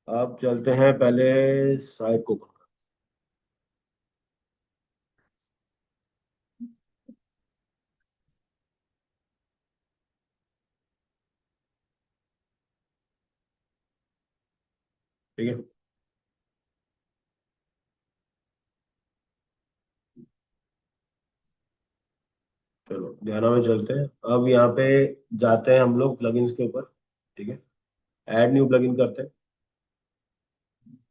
अब चलते हैं पहले साइट को। ठीक है, चलो ध्यान में चलते हैं। अब यहाँ पे जाते हैं हम लोग प्लगइन्स के ऊपर। ठीक है, ऐड न्यू प्लगइन करते हैं।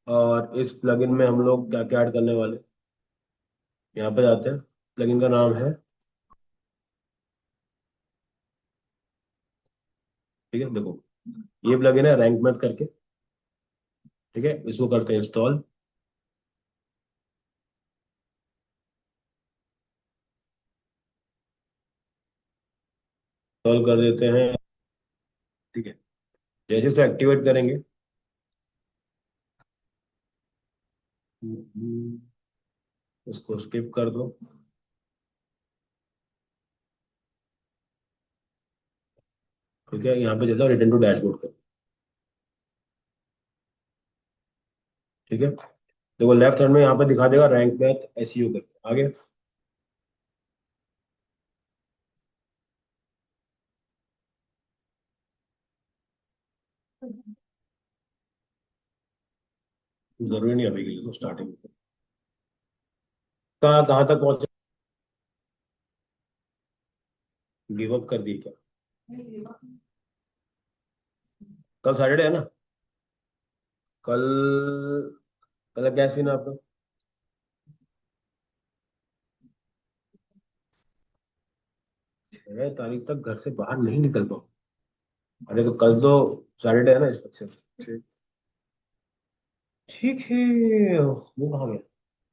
और इस प्लगइन में हम लोग क्या क्या ऐड करने वाले हैं? यहाँ पे जाते हैं। प्लगइन का नाम है, ठीक है देखो, ये प्लगइन है रैंक मैथ करके। ठीक है, इसको करते हैं इंस्टॉल। इंस्टॉल कर देते हैं। ठीक है, जैसे इसको एक्टिवेट करेंगे, इसको स्किप कर दो। ठीक है, यहाँ पे चलता है रिटर्न टू डैशबोर्ड कर। ठीक है, देखो लेफ्ट हैंड में यहाँ पे दिखा देगा रैंक मैथ एसईओ करके आगे। जरूरी नहीं अभी के लिए, तो स्टार्टिंग कहाँ कहाँ तक पहुंचे? गिव अप कर दिए क्या? कल सैटरडे है ना? कल, कल क्या सीन है आपका? 6 तारीख तक घर से बाहर नहीं निकल पाऊँ? अरे तो कल तो सैटरडे है ना, इस वक्त से। ठीक, ठीक है। वो कहाँ गया?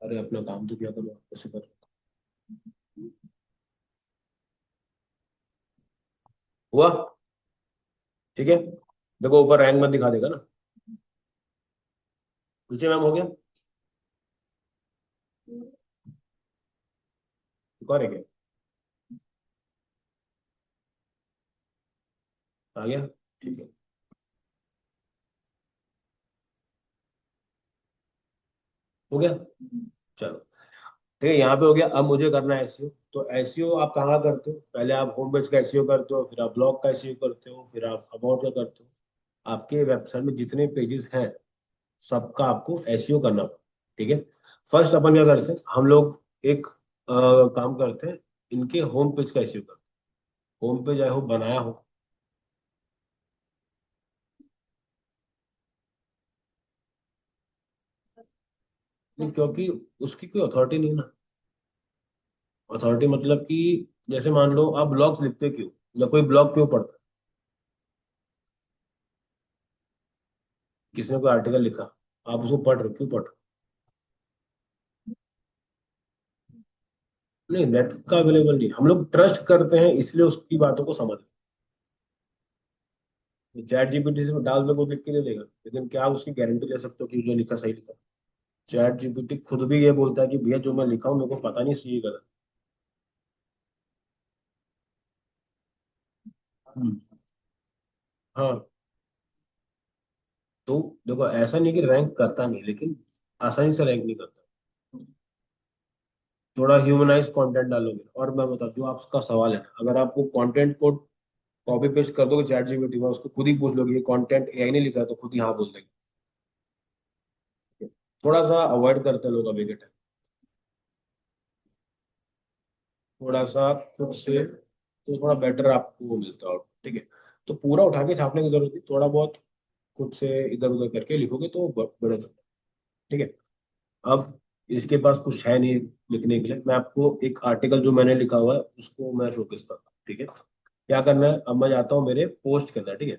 अरे अपना काम तो किया करो, कैसे कर। हुआ? ठीक है, देखो ऊपर रैंक मत दिखा देगा ना। नीचे मैम हो गया? रुका रह गया? आ गया? ठीक है, हो गया। चलो, ठीक है, यहाँ पे हो गया। अब मुझे करना है एसईओ। तो एसईओ आप कहाँ करते हो? पहले आप होम पेज का एसईओ करते हो, फिर आप ब्लॉग का एसईओ करते हो, फिर आप अबाउट का करते हो। आपके वेबसाइट में जितने पेजेस हैं, सबका आपको एसईओ करना पड़ेगा। ठीक है, फर्स्ट अपन क्या करते हैं, हम लोग एक काम करते हैं, इनके होम पेज का एसईओ करते हैं। होम पेज आए हो, बनाया हो? नहीं, क्योंकि उसकी कोई अथॉरिटी नहीं है ना। अथॉरिटी मतलब कि जैसे मान लो आप ब्लॉग्स लिखते क्यों, या कोई ब्लॉग क्यों पढ़ता है? किसने कोई आर्टिकल लिखा, आप उसको पढ़ रहे हो, क्यों पढ़ रहे हो? नहीं, नेट का अवेलेबल नहीं, हम लोग ट्रस्ट करते हैं इसलिए उसकी बातों को समझ। चैट जीपीटी से डाल दो, वो लिख के दे देगा, लेकिन क्या आप उसकी गारंटी ले सकते हो कि जो लिखा सही लिखा? चैट जीपीटी खुद भी ये बोलता है कि भैया जो मैं लिखा हूँ मेरे को पता नहीं सही गलत। हम्म, हाँ। तो देखो ऐसा नहीं कि रैंक करता नहीं, लेकिन आसानी से रैंक नहीं करता। थोड़ा ह्यूमनाइज कंटेंट डालोगे। और मैं बता, जो आपका सवाल है, अगर आपको कंटेंट को कॉपी पेस्ट कर दोगे चैट जीपीटी में, उसको खुद ही पूछ लोगे ये कंटेंट एआई ने लिखा है, तो खुद ही हाँ बोल देगी। थोड़ा सा अवॉइड करते हैं लोग अभी के टाइम। थोड़ा सा खुद से तो थोड़ा बेटर आपको वो मिलता है। ठीक है, तो पूरा उठा के छापने की जरूरत नहीं, थोड़ा बहुत खुद से इधर उधर करके लिखोगे तो बढ़िया चलता है। ठीक है, अब इसके पास कुछ है नहीं लिखने के लिए, मैं आपको एक आर्टिकल जो मैंने लिखा हुआ है उसको मैं शोकेस करता हूँ। ठीक है, क्या करना है, अब मैं जाता हूँ मेरे पोस्ट के अंदर। ठीक है,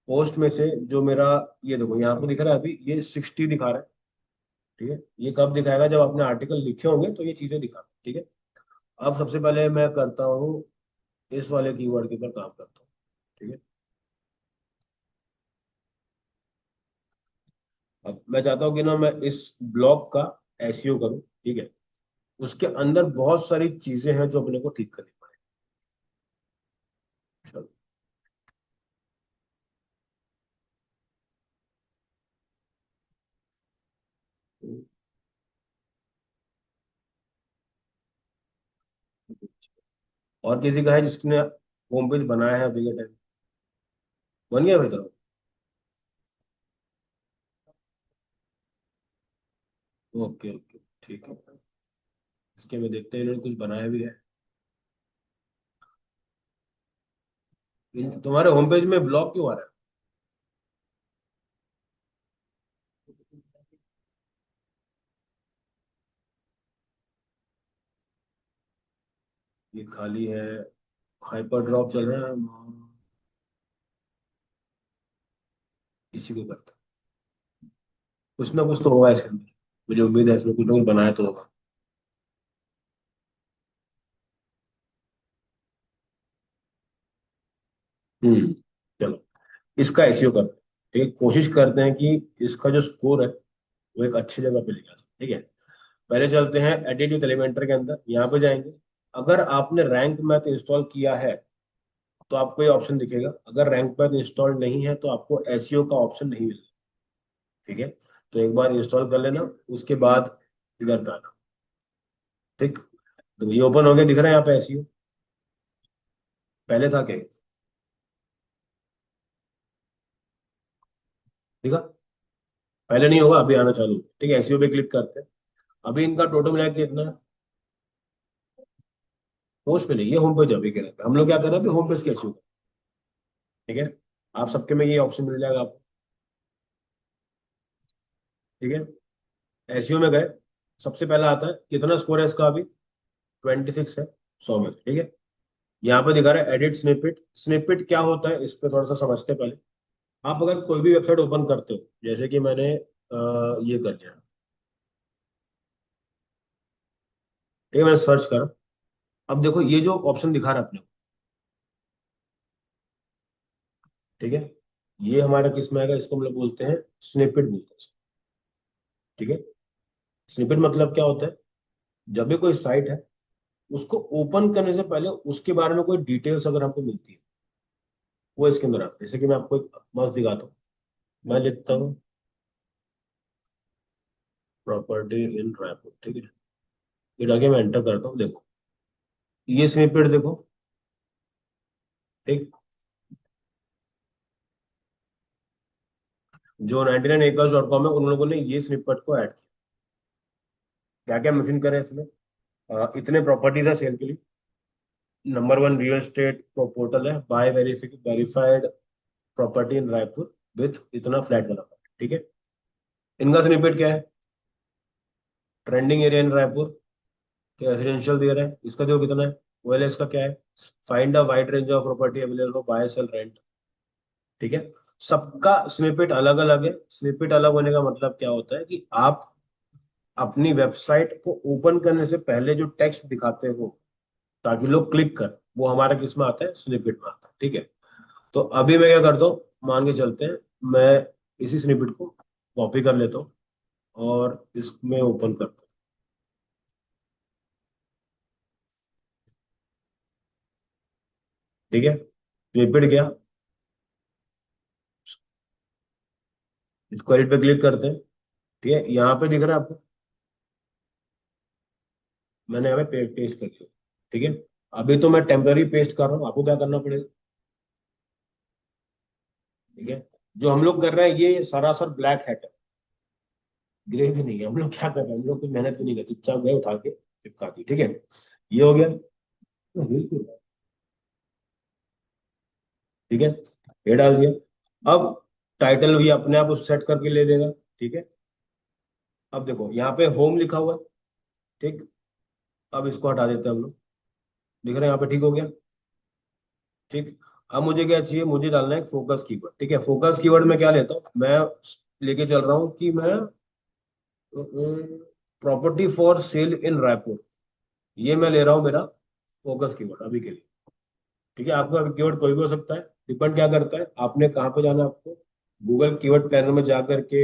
पोस्ट में से जो मेरा, ये देखो यहाँ पे दिख रहा है, अभी ये 60 दिखा रहा है। ठीक है, ये कब दिखाएगा, जब आपने आर्टिकल लिखे होंगे तो ये चीजें दिखा। ठीक है, अब सबसे पहले मैं करता हूँ, इस वाले कीवर्ड के ऊपर काम करता हूँ। ठीक है, अब मैं चाहता हूँ कि ना मैं इस ब्लॉग का एसईओ करूँ। ठीक है, उसके अंदर बहुत सारी चीजें हैं जो अपने को ठीक करनी पड़े। और किसी का है जिसने होम पेज बनाया है अभी के टाइम? बन गया भाई तरह? ओके ओके, ठीक है। इसके में देखते हैं इन्होंने कुछ बनाया भी है। तुम्हारे होम पेज में ब्लॉग क्यों आ रहा है? ये खाली है। हाइपर ड्रॉप चल रहा है। इसी को करता, कुछ ना कुछ तो होगा इसके अंदर। मुझे उम्मीद है इसमें कुछ ना कुछ बनाया तो होगा। हम्म। चलो, इसका एसईओ करते हैं। ठीक है, कोशिश करते हैं कि इसका जो स्कोर है वो एक अच्छी जगह पे लेके आ सके। ठीक है, पहले चलते हैं एडिट विथ एलिमेंटर के अंदर, यहाँ पे जाएंगे। अगर आपने रैंक मैथ इंस्टॉल किया है तो आपको ये ऑप्शन दिखेगा। अगर रैंक मैथ इंस्टॉल नहीं है तो आपको एसईओ का ऑप्शन नहीं मिलेगा। ठीक है, तो एक बार इंस्टॉल कर लेना, उसके बाद इधर पे आना। ठीक, तो ये ओपन हो गया, दिख रहा है यहाँ पे एसईओ। पहले था क्या? ठीक है, पहले नहीं होगा, अभी आना चालू। ठीक है, एसईओ पे क्लिक करते हैं। अभी इनका टोटल मिला के कितना है? पोस्ट पे नहीं, ये होम पेज अभी के रहता है। हम लोग क्या कर रहे हैं अभी, होम पेज के एसईओ। ठीक है, आप सबके में ये ऑप्शन मिल जाएगा आपको। ठीक है, एसईओ में गए, सबसे पहला आता है कितना स्कोर है इसका अभी। 26 है 100 में। ठीक है, यहाँ पे दिखा रहा है एडिट स्निपेट। स्निपेट क्या होता है इस पे थोड़ा सा समझते हैं पहले। आप अगर कोई भी वेबसाइट ओपन करते हो, जैसे कि मैंने ये कर लिया। ठीक है, मैंने सर्च करा। अब देखो ये जो ऑप्शन दिखा रहा है अपने को, ठीक है, ये हमारा किस में आएगा, इसको हम लोग बोलते हैं स्निपेट बोलते हैं। ठीक है, स्निपेट मतलब क्या होता है, जब भी कोई साइट है उसको ओपन करने से पहले उसके बारे में कोई डिटेल्स अगर हमको मिलती है, वो इसके अंदर आता है। जैसे कि मैं आपको एक मस्त दिखाता हूँ। मैं लिखता हूँ प्रॉपर्टी इन रायपुर। ठीक है, फिर आगे मैं एंटर करता हूँ, देखो ये स्निपेट देखो। ठीक, जो 99acres.com है उन लोगों ने ये स्निपेट को ऐड किया। क्या क्या मेंशन करें इसमें? इतने प्रॉपर्टीज है सेल के लिए। Number one real estate portal है, buy verified property in Raipur with इतना फ्लैट वाला। ठीक है, इनका स्निपेट क्या है? Trending area in Raipur, residential दे रहा है, इसका देखो कितना है। ओएलएक्स का क्या है? Find a wide range of property available buy sell rent. ठीक है, सबका स्निपेट अलग अलग है। स्निपेट अलग होने का मतलब क्या होता है कि आप अपनी वेबसाइट को ओपन करने से पहले जो टेक्स्ट दिखाते हो ताकि लोग क्लिक कर, वो हमारा किस में आता है, स्निपेट में आता है। ठीक है, तो अभी मैं क्या करता हूँ, मान के चलते हैं मैं इसी स्निपेट को कॉपी कर लेता हूँ और इसमें ओपन करता हूँ। ठीक है, स्निपेट गया, इसको एडिट पे क्लिक करते हैं। ठीक है, यहाँ पे दिख रहा है आपको, मैंने यहाँ पे पेस्ट कर दिया। ठीक है, अभी तो मैं टेम्पररी पेस्ट कर रहा हूँ, आपको क्या करना पड़ेगा? ठीक है, जो हम लोग कर रहे हैं ये सरासर ब्लैक हैट है, ग्रे भी नहीं है। हम लोग क्या कर रहे हैं, हम लोग कोई मेहनत भी नहीं करते, चुपचाप गए उठा के चिपका दी। ठीक है, ये हो गया। तो बिल्कुल, ठीक है, ये डाल दिया। अब टाइटल भी अपने आप सेट करके ले लेगा। ठीक है, अब देखो यहाँ पे होम लिखा हुआ है। ठीक, अब इसको हटा देते हैं हम लोग। दिख रहा है यहाँ पे, ठीक हो गया। ठीक, अब मुझे क्या चाहिए, मुझे डालना है फोकस कीवर्ड। ठीक है, फोकस कीवर्ड में क्या लेता हूँ मैं, लेके चल रहा हूँ कि मैं प्रॉपर्टी फॉर सेल इन रायपुर, ये मैं ले रहा हूँ मेरा फोकस कीवर्ड अभी के लिए। ठीक है, आपका कीवर्ड कोई भी हो सकता है, डिपेंड क्या करता है आपने कहाँ पे जाना है आपको। गूगल कीवर्ड प्लानर में जा करके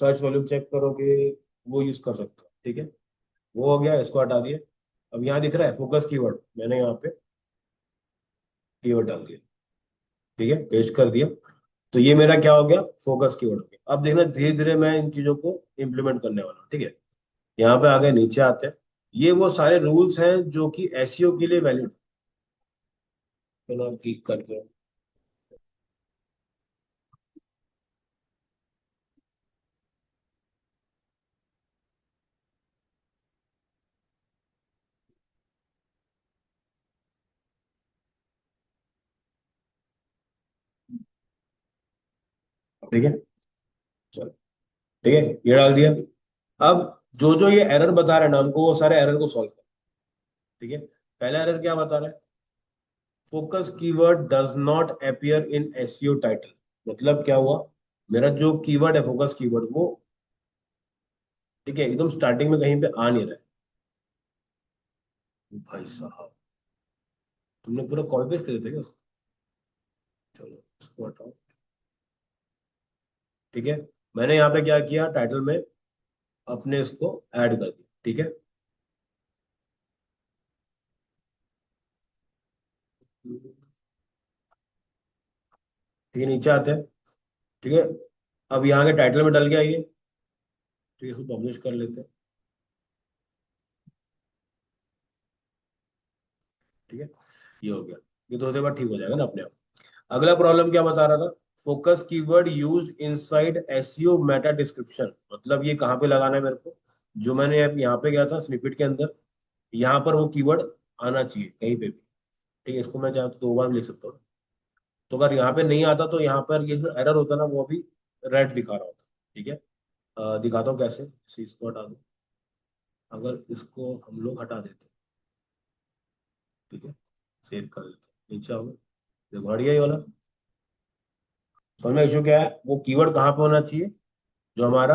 सर्च वॉल्यूम चेक करोगे, वो यूज कर सकते हो। ठीक है, वो हो गया, इसको हटा दिए। अब यहाँ दिख रहा है फोकस कीवर्ड, मैंने यहाँ पे कीवर्ड डाल दिया। ठीक है, पेस्ट कर दिया। तो ये मेरा क्या हो गया, फोकस कीवर्ड हो गया। अब देखना धीरे धीरे मैं इन चीजों को इम्प्लीमेंट करने वाला हूँ। ठीक है, यहाँ पे आगे नीचे आते हैं। ये वो सारे रूल्स हैं जो कि एसईओ के लिए वैलिड। चलो ठीक करते हैं। ठीक है, चलो। ठीक है, ये डाल दिया। अब जो जो ये एरर बता रहे हैं ना हमको, वो सारे एरर को सॉल्व कर। ठीक है, पहला एरर क्या बता रहा है? Focus keyword does not appear in SEO title. मतलब क्या हुआ? मेरा जो कीवर्ड है फोकस कीवर्ड वो, ठीक है, एकदम स्टार्टिंग में कहीं पे आ नहीं रहा है। भाई साहब, तुमने पूरा कॉपी पेस्ट कर दिया था क्या उसको? चलो इसको हटाओ। ठीक है, मैंने यहाँ पे क्या किया, टाइटल में अपने इसको ऐड कर दिया। ठीक है। ठीक है, नीचे आते हैं। ठीक है, अब यहाँ के टाइटल में डल गया ये। ठीक है, इसको पब्लिश कर लेते हैं। ठीक है, ये हो गया। ये तो होते बाद ठीक हो जाएगा ना अपने आप। अगला प्रॉब्लम क्या बता रहा था? Focus keyword use inside SEO Meta description. मतलब ये कहाँ पे लगाना है मेरे को? जो मैंने अब यहाँ पे गया था स्निपेट के अंदर, यहाँ पर वो कीवर्ड आना चाहिए कहीं पे भी। ठीक है, इसको मैं चाहे तो 2 बार भी लिख सकता हूँ। तो अगर यहाँ पे नहीं आता तो यहाँ पर ये जो एरर होता है ना वो अभी रेड दिखा रहा होता। ठीक है, दिखाता हूँ कैसे। इसे इसको हटा दो। अगर इसको हम लोग हटा देते, ठीक है, सेव कर देते, नीचे आओगे, देखो हट गया ये वाला। समझ में इशू क्या है? वो कीवर्ड कहाँ पे होना चाहिए? जो हमारा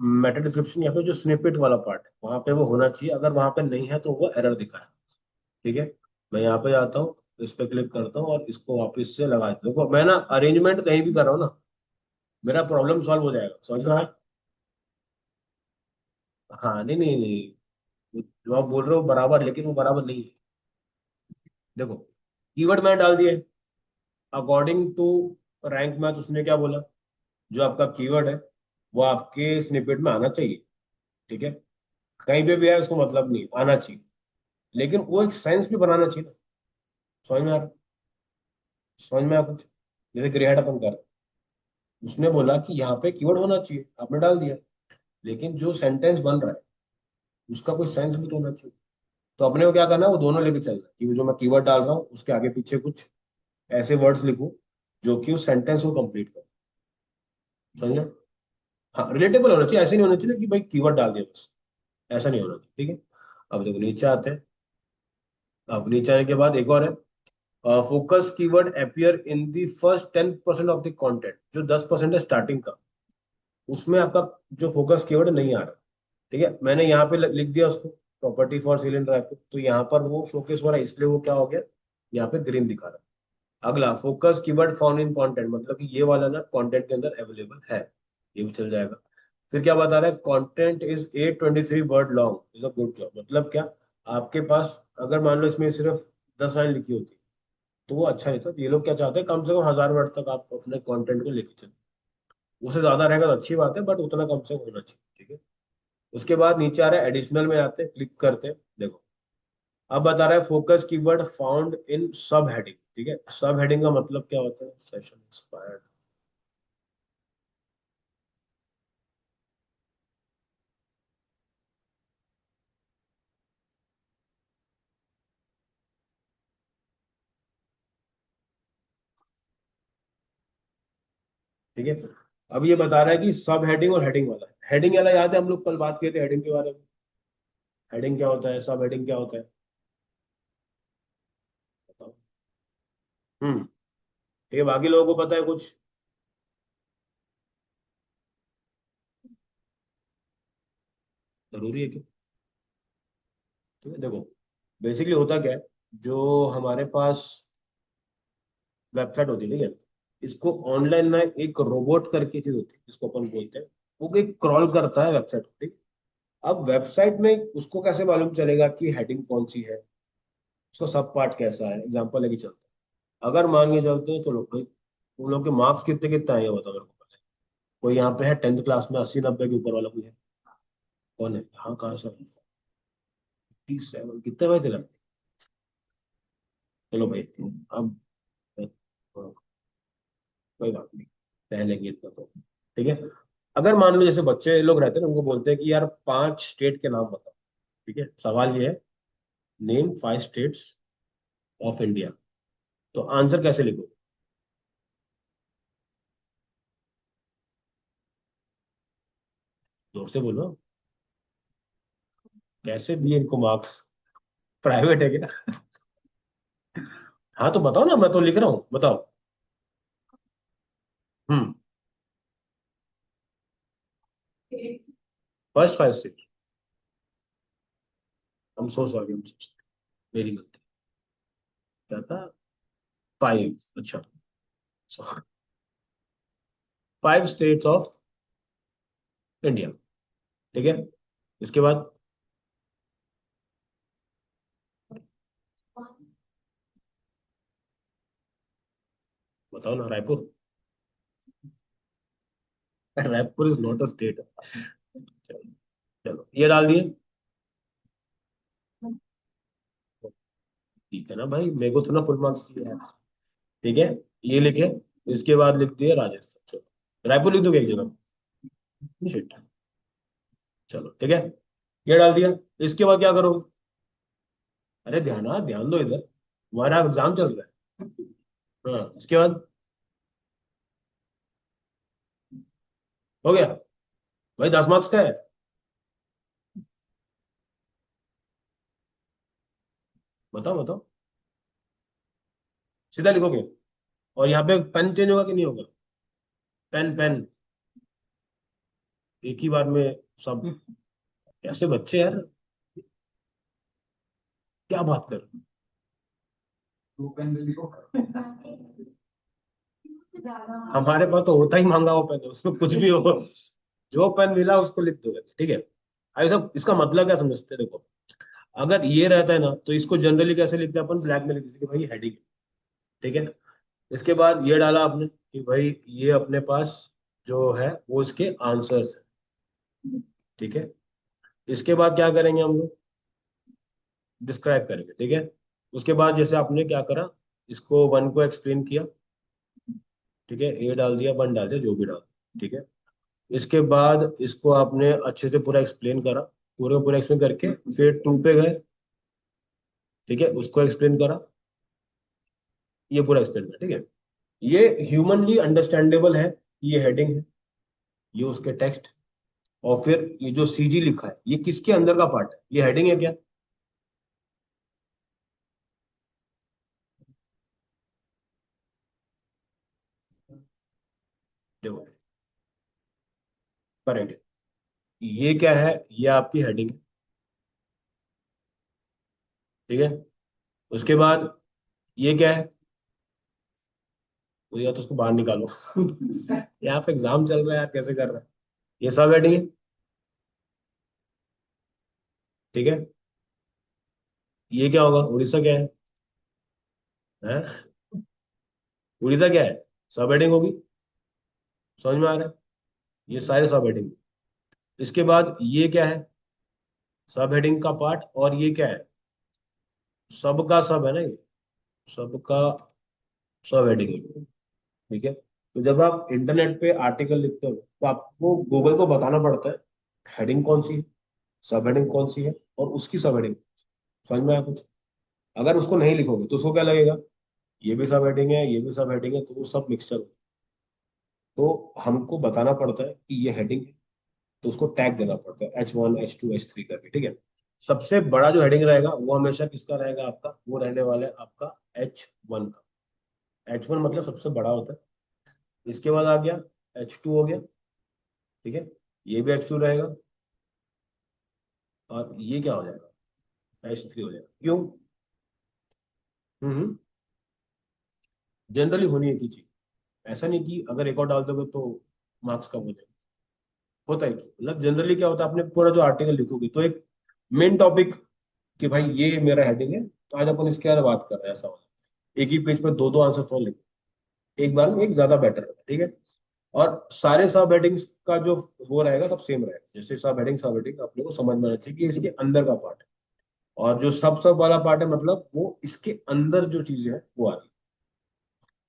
मेटा डिस्क्रिप्शन या फिर जो स्निपेट वाला पार्ट है वहां पे वो होना चाहिए। अगर वहां पे नहीं है तो वो एरर दिखाए। ठीक है, मैं यहाँ पे आता हूँ, इस पे क्लिक करता हूँ और इसको वापस से लगा देता हूँ। देखो मैं ना अरेंजमेंट कहीं भी कर रहा हूँ ना, मेरा प्रॉब्लम सॉल्व हो जाएगा। समझ रहा है? हाँ, नहीं नहीं नहीं, जो आप बोल रहे हो बराबर, लेकिन वो बराबर नहीं है। देखो, कीवर्ड मैंने डाल दिए अकॉर्डिंग टू रैंक मैथ। उसने क्या बोला? जो आपका कीवर्ड है वो आपके स्निपेट में आना चाहिए। ठीक है, कहीं पे भी है उसको मतलब नहीं, आना चाहिए। लेकिन वो एक सेंस भी बनाना चाहिए ना। समझ में आ रहा? समझ में आ कुछ? जैसे ग्रे हेड अपन कर रहे हैं। उसने बोला कि यहाँ पे कीवर्ड होना चाहिए, आपने डाल दिया। लेकिन जो सेंटेंस बन रहा है उसका कोई सेंस भी तो होना चाहिए। तो अपने को क्या करना है, वो दोनों लेके चलना है कि वो जो मैं कीवर्ड डाल रहा हूँ उसके आगे पीछे कुछ ऐसे वर्ड्स लिखूं जो कि उस सेंटेंस को कंप्लीट करे। समझे? हाँ, रिलेटेबल होना चाहिए। ऐसे नहीं होना चाहिए कि भाई कीवर्ड डाल दिया बस। ऐसा नहीं होना चाहिए। ठीक है, अब देखो नीचे आते हैं। अब नीचे आने के बाद एक और है, focus keyword appear in the first 10% of the content. जो 10% है स्टार्टिंग का, उसमें आपका जो फोकस कीवर्ड नहीं आ रहा। ठीक है, मैंने यहाँ पे लिख दिया उसको, प्रॉपर्टी फॉर सेल इन रायपुर। तो यहाँ पर वो शोकेस हो रहा है, इसलिए वो क्या हो गया, यहाँ पे ग्रीन दिखा रहा है। अगला focus keyword found in content, मतलब कि ये वाला ना कंटेंट के अंदर अवेलेबल है, ये भी चल जाएगा। फिर क्या बता रहा है? Content is 823 word long is a good job. मतलब क्या? आपके पास अगर मान लो इसमें सिर्फ 10 लाइन लिखी होती तो वो अच्छा नहीं था। तो ये लोग क्या चाहते हैं, कम से कम 1000 वर्ड तक आप अपने कंटेंट को लेके चलो। उससे ज्यादा रहेगा तो अच्छी बात है, बट उतना कम से कम होना चाहिए। ठीक है, उसके बाद नीचे आ रहा है एडिशनल में आते हैं, क्लिक करते हैं। देखो, अब बता रहा है फोकस कीवर्ड फाउंड इन सब हेडिंग। ठीक है, सब हेडिंग का मतलब क्या होता है? Session expired. ठीक है, अब ये बता रहा है कि सब हेडिंग और हेडिंग वाला। हेडिंग वाला याद है, हम लोग कल बात किए थे हेडिंग के बारे में। हेडिंग क्या होता है, सब हेडिंग क्या होता है? बताओ। ठीक है, बाकी लोगों को पता है कुछ? जरूरी है क्या? ठीक है, देखो, बेसिकली होता क्या है, जो हमारे पास वेबसाइट होती है, ठीक है, इसको ऑनलाइन ना एक रोबोट करके चीज होती है जिसको अपन बोलते हैं, वो एक क्रॉल करता है वेबसाइट को। ठीक। अब वेबसाइट में उसको कैसे मालूम चलेगा कि हेडिंग कौन सी है, उसका सब पार्ट कैसा है? एग्जांपल लेके चलते हैं। अगर मान के चलते हैं, चलो भाई, तुम लोग के मार्क्स कितने कितने आए हैं बताओ मेरे को पहले। कोई यहाँ पे है 10th क्लास में 80 90 के ऊपर वाला कोई है? कौन है? हाँ, कहाँ से? 57 कितने भाई तेरा? चलो भाई, अब कोई बात नहीं, सह लेंगे इतना तो। ठीक है। अगर मान लो जैसे बच्चे लोग रहते हैं ना, उनको बोलते हैं कि यार 5 स्टेट के नाम बताओ। ठीक है, सवाल ये है, नेम 5 स्टेट्स ऑफ इंडिया। तो आंसर कैसे लिखो? जोर से बोलो। कैसे दिए इनको मार्क्स? प्राइवेट है क्या? हाँ तो बताओ ना, मैं तो लिख रहा हूँ, बताओ। हम्म। First 5 state. हम सो सॉरी, हम मेरी गलती। क्या था? 5, अच्छा। 5 स्टेट्स ऑफ इंडिया। ठीक है। इसके बाद बताओ ना, Raipur. Raipur is not a state. चलो, चलो ये डाल दिए। ठीक है ना भाई, मेरे को थोड़ा फुल मार्क्स चाहिए यार। ठीक है, ये लिखे। इसके बाद लिख दिए राजस्थान। चलो, रायपुर लिख दोगे एक जगह? शिट। चलो ठीक है, ये डाल दिया। इसके बाद क्या करोगे? अरे ध्यान, हाँ ध्यान दो इधर, हमारा एग्जाम चल रहा है। हाँ, इसके बाद हो गया। भाई 10 मार्क्स का है। बताओ बताओ। सीधा लिखोगे? और यहाँ पे पेन चेंज होगा कि नहीं होगा? पेन पेन, एक ही बार में सब। कैसे बच्चे यार, क्या बात कर। दो पेन लिखो। हमारे पास तो होता ही महंगा वो पेन है, उसमें कुछ भी हो, जो पेन मिला उसको लिख दोगे। ठीक है। अभी सब इसका मतलब क्या समझते हैं, देखो। अगर ये रहता है ना, तो इसको जनरली कैसे लिखते हैं अपन? ब्लैक में लिखते हैं कि भाई हेडिंग। ठीक है। इसके बाद ये डाला आपने कि भाई ये अपने पास जो है वो इसके आंसर्स है। ठीक है। इसके बाद क्या करेंगे हम लोग? डिस्क्राइब करेंगे। ठीक है। उसके बाद जैसे आपने क्या करा, इसको वन को एक्सप्लेन किया। ठीक है, ए डाल दिया, वन डाल दिया, जो भी डाल। ठीक है। इसके बाद इसको आपने अच्छे से पूरा एक्सप्लेन करा, पूरे पूरा एक्सप्लेन करके फिर टू पे गए। ठीक है, उसको एक्सप्लेन करा, ये पूरा एक्सप्लेन करा। ठीक है। ये ह्यूमनली अंडरस्टैंडेबल है कि ये हेडिंग है, ये उसके टेक्स्ट। और फिर ये जो सीजी लिखा है, ये किसके अंदर का पार्ट है? ये हेडिंग है क्या? देखो, करेक्ट। ये क्या है? ये आपकी हेडिंग है। ठीक है। उसके बाद ये क्या है? तो या तो उसको बाहर निकालो। यहाँ पे एग्जाम चल रहा है यार, कैसे कर रहा है? ये सब हेडिंग है। ठीक है। ये क्या होगा? उड़ीसा क्या है? हैं? उड़ीसा क्या है? सब हेडिंग होगी। समझ में आ रहा है? ये सारे सब हेडिंग। इसके बाद ये क्या है? सब हेडिंग का पार्ट। और ये क्या है? सब का सब है ना ये, सबका सब हेडिंग है। ठीक है। तो जब आप इंटरनेट पे आर्टिकल लिखते हो, तो आपको गूगल को बताना पड़ता है हेडिंग कौन सी है, सब हेडिंग कौन सी है, और उसकी सब हेडिंग। समझ में आया कुछ? अगर उसको नहीं लिखोगे तो उसको क्या लगेगा? ये भी सब हेडिंग है, ये भी सब हेडिंग है, तो वो सब मिक्सचर। तो हमको बताना पड़ता है कि ये हेडिंग है, तो उसको टैग देना पड़ता है H1 H2 H3 करके। ठीक है। सबसे बड़ा जो हेडिंग रहेगा वो हमेशा किसका रहेगा? आपका वो रहने वाला है आपका H1 का। H1 मतलब सबसे बड़ा होता है। इसके बाद आ गया H2 हो गया। ठीक है, ये भी H2 रहेगा। और ये क्या हो जाएगा? H3 हो जाएगा। क्यों? जनरली होनी है चीज। ऐसा नहीं कि अगर एक और डाल दोगे तो मार्क्स कम हो जाएगा। होता है कि मतलब जनरली क्या होता है, आपने पूरा जो आर्टिकल लिखोगे तो एक मेन टॉपिक, कि भाई ये मेरा हेडिंग है, तो आज अपन इसके बारे में बात कर रहे हैं, ऐसा होता है। एक ही पेज पर दो दो आंसर तो लिखो, एक बार में एक ज्यादा बेटर है। ठीक है। और सारे सब हेडिंग्स का जो वो रहेगा सब सेम रहेगा। जैसे सब हेडिंग अपने को समझ में आना चाहिए कि इसके अंदर का पार्ट है। और जो सब सब वाला पार्ट है मतलब वो इसके अंदर जो चीजें है वो आ रही है।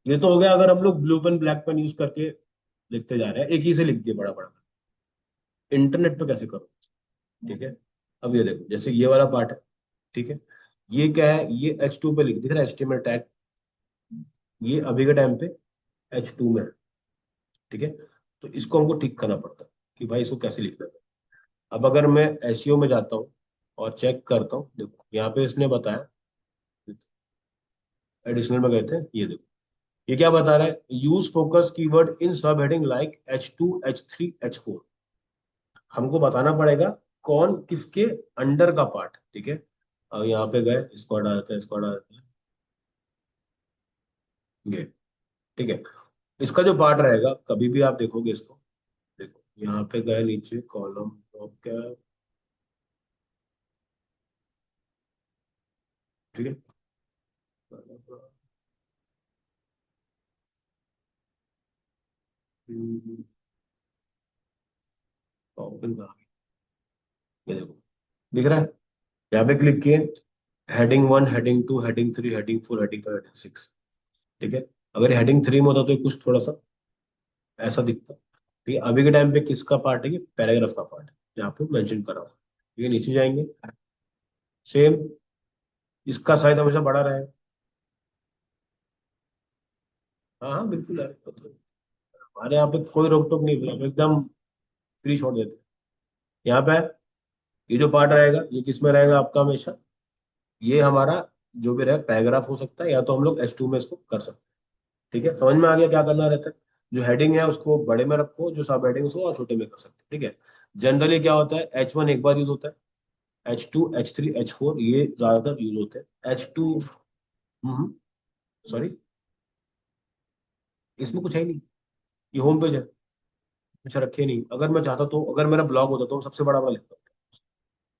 ये तो हो गया अगर हम लोग blue pen black pen use करके लिखते जा रहे हैं, एक ही से लिख दिए बड़ा बड़ा। इंटरनेट पे कैसे करो? ठीक है, अब ये देखो जैसे ये वाला पार्ट है, ठीक है, ये क्या है, ये H2 पे लिख दिख रहा है HTML टैग, ये अभी के टाइम पे H2 में है। ठीक है, तो इसको हमको ठीक करना पड़ता है कि भाई इसको कैसे लिखना है। अब अगर मैं एसईओ में जाता हूँ और चेक करता हूँ, देखो यहाँ पे इसने बताया, एडिशनल में गए थे, ये देखो ये क्या बता रहा है, यूज फोकस कीवर्ड इन सब heading like H2 H3 H4। हमको बताना पड़ेगा कौन किसके अंडर का पार्ट। ठीक है, अब यहाँ पे गए, इसको हटा देते हैं, इसको हटा देते हैं, ये ठीक है। इसका जो पार्ट रहेगा कभी भी आप देखोगे इसको, देखो यहाँ पे गए नीचे कॉलम, क्या, ठीक है, ओपन करा, ये देखो दिख रहा है, यहाँ पे क्लिक किए, heading 1 heading 2 heading 3 heading 4 heading 5 heading 6। ठीक है, अगर हेडिंग 3 में होता तो ये कुछ थोड़ा सा ऐसा दिखता। ठीक है, अभी के टाइम पे किसका पार्ट है, ये पैराग्राफ का पार्ट है जहाँ पे मेंशन करा हुआ है। ठीक है, नीचे जाएंगे, सेम, इसका साइज हमेशा बड़ा रहेगा। हाँ हाँ बिल्कुल है, तो हमारे यहाँ पे कोई रोक टोक नहीं है, हम एकदम फ्री छोड़ देते हैं। यहाँ पे ये जो पार्ट रहेगा ये किस में रहेगा आपका हमेशा, ये हमारा जो भी रहे पैराग्राफ हो सकता है, या तो हम लोग H2 में इसको कर सकते हैं। ठीक है, समझ में आ गया क्या करना रहता है। जो हेडिंग है उसको बड़े में रखो, जो सब हेडिंग उसको और छोटे में कर सकते हैं। ठीक है, जनरली क्या होता है, H1 एक बार यूज होता है, H2 H3 H4 ये ज्यादातर यूज होते हैं। H2, सॉरी, इसमें कुछ है ही नहीं, ये होम पेज है, कुछ रखे नहीं। अगर मैं चाहता तो, अगर मेरा ब्लॉग होता तो सबसे बड़ा वाला लिखता,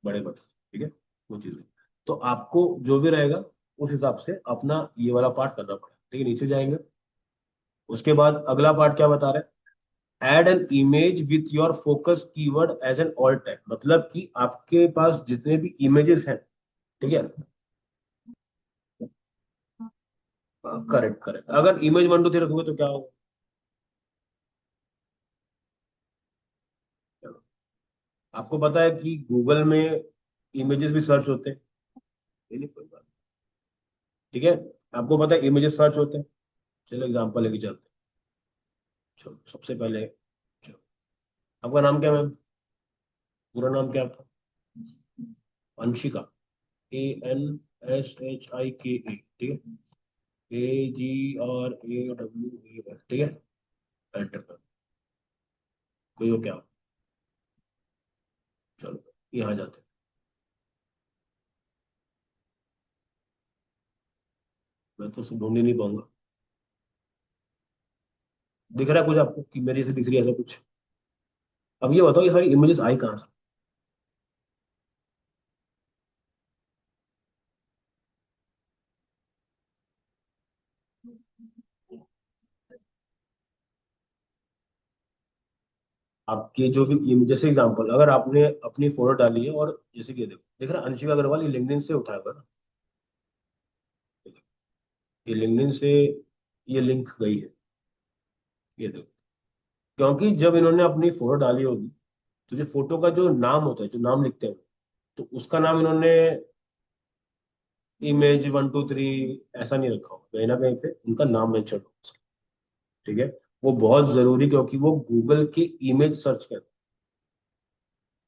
बड़े बड़े। ठीक है, वो चीज है। तो आपको जो भी रहेगा उस हिसाब से अपना ये वाला पार्ट करना पड़ेगा। ठीक है, नीचे जाएंगे, उसके बाद अगला पार्ट क्या बता रहा है, add an image with your focus keyword as an alt tag, मतलब कि आपके पास जितने भी इमेजेस हैं, ठीक है, करेक्ट करेक्ट, अगर इमेज 1 2 3 रखोगे तो क्या होगा, आपको पता है कि गूगल में इमेजेस भी सर्च होते हैं, ये नहीं कोई बात, ठीक है, आपको पता है इमेजेस सर्च होते हैं। चलो एग्जांपल लेके चलते हैं, चलो सबसे पहले, चलो आपका नाम क्या है मैम, पूरा नाम क्या है आपका, अंशिका, ANSHIKA, ठीक है, AGRAWA, ठीक है, एंटर कर, कोई हो क्या, चलो यहाँ जाते हैं, मैं तो उसे ढूंढ ही नहीं पाऊंगा। दिख रहा है कुछ आपको कि मेरी से दिख रही है ऐसा कुछ? अब ये बताओ ये सारी इमेजेस आई कहाँ से? आपके जो भी जैसे एग्जांपल, अगर आपने अपनी फोटो डाली है और जैसे कि ये देखो दिख रहा है अंशिका अग्रवाल, ये लिंक्डइन से उठाया हुआ है ना, ये लिंक्डइन से ये लिंक गई है, ये देखो, क्योंकि जब इन्होंने अपनी फोटो डाली होगी तो जो फोटो का जो नाम होता है, जो नाम लिखते हैं, तो उसका नाम इन्होंने Image 1 2 3 ऐसा नहीं रखा होगा, कहीं ना कहीं पे उनका नाम मेंशन होगा। ठीक है, वो बहुत जरूरी, क्योंकि वो गूगल की इमेज सर्च करते हैं।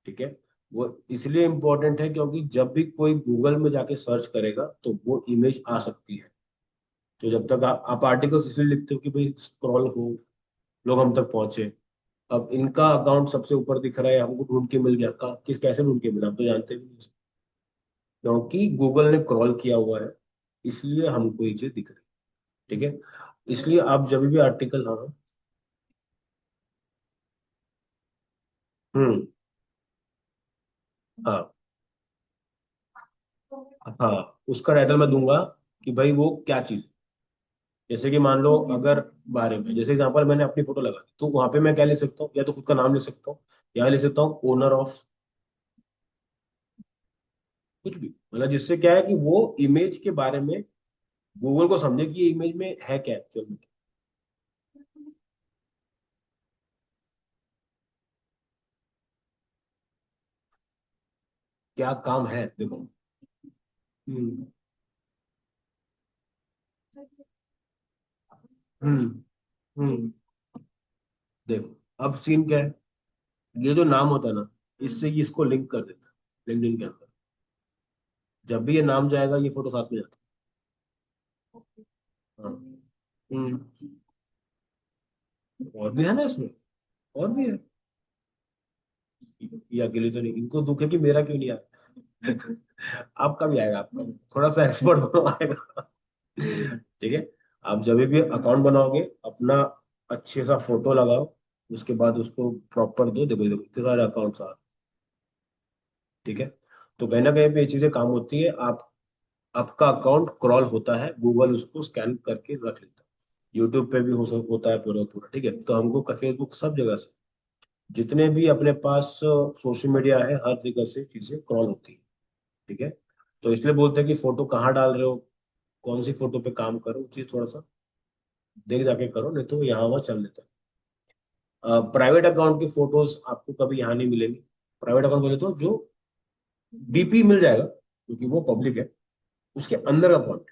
ठीक है, वो इसलिए इंपॉर्टेंट है क्योंकि जब भी कोई गूगल में जाके सर्च करेगा तो वो इमेज आ सकती है। तो जब तक आप आर्टिकल्स इसलिए लिखते हो कि भाई स्क्रॉल हो, लोग हम तक पहुंचे। अब इनका अकाउंट सबसे ऊपर दिख रहा है, हमको ढूंढ के मिल गया, किस कैसे ढूंढ के मिला हम तो जानते भी नहीं, क्योंकि गूगल ने क्रॉल किया हुआ है, इसलिए हमको ये चीज दिख रही है। ठीक है, इसलिए आप जब भी आर्टिकल, हाँ, हम्म, हाँ हाँ, उसका टाइटल मैं दूंगा कि भाई वो क्या चीज है। जैसे कि मान लो अगर बारे में, जैसे एग्जांपल मैंने अपनी फोटो लगा दी, तो वहां पे मैं क्या लिख सकता हूँ, या तो खुद का नाम लिख सकता हूँ, या लिख सकता हूँ ओनर ऑफ, कुछ भी, मतलब जिससे क्या है कि वो इमेज के बारे में गूगल को समझे कि ये इमेज में है क्या एक्चुअल में। क्या काम है देखो। हम्म। हम्म। हम्म। देखो अब सीन क्या है, ये जो नाम होता है ना, इससे ये इसको लिंक कर देता है लिंक्डइन के अंदर। जब भी ये नाम जाएगा ये फोटो साथ में जाता है। हाँ। हम्म। और भी है ना इसमें, और भी है। ये अकेले तो नहीं, इनको दुख है कि मेरा क्यों नहीं आया। आपका भी आएगा, आपका भी। थोड़ा सा एक्सपर्ट बनो आएगा। ठीक है। आप जब भी अकाउंट बनाओगे अपना अच्छे सा फोटो लगाओ, उसके बाद उसको प्रॉपर दो। देखो देखो इतने सारे अकाउंट्स आ। ठीक है। तो कहीं ना कहीं पे ये चीजें काम होती है। आप, आपका अकाउंट क्रॉल होता है, गूगल उसको स्कैन करके रख लेता है। यूट्यूब पे भी होता है पूरा पूरा। ठीक है। तो हमको फेसबुक सब जगह से, जितने भी अपने पास सोशल मीडिया है, हर जगह से चीजें क्रॉल होती है। ठीक है। तो इसलिए बोलते हैं कि फोटो कहाँ डाल रहे हो, कौन सी फोटो पे काम करो, चीज थोड़ा सा देख जाके करो, नहीं तो यहाँ वहाँ चल देता है। प्राइवेट अकाउंट की फोटोज आपको कभी यहाँ नहीं मिलेंगी। प्राइवेट अकाउंट बोले तो जो डीपी मिल जाएगा क्योंकि वो पब्लिक है, उसके अंदर का अकाउंट।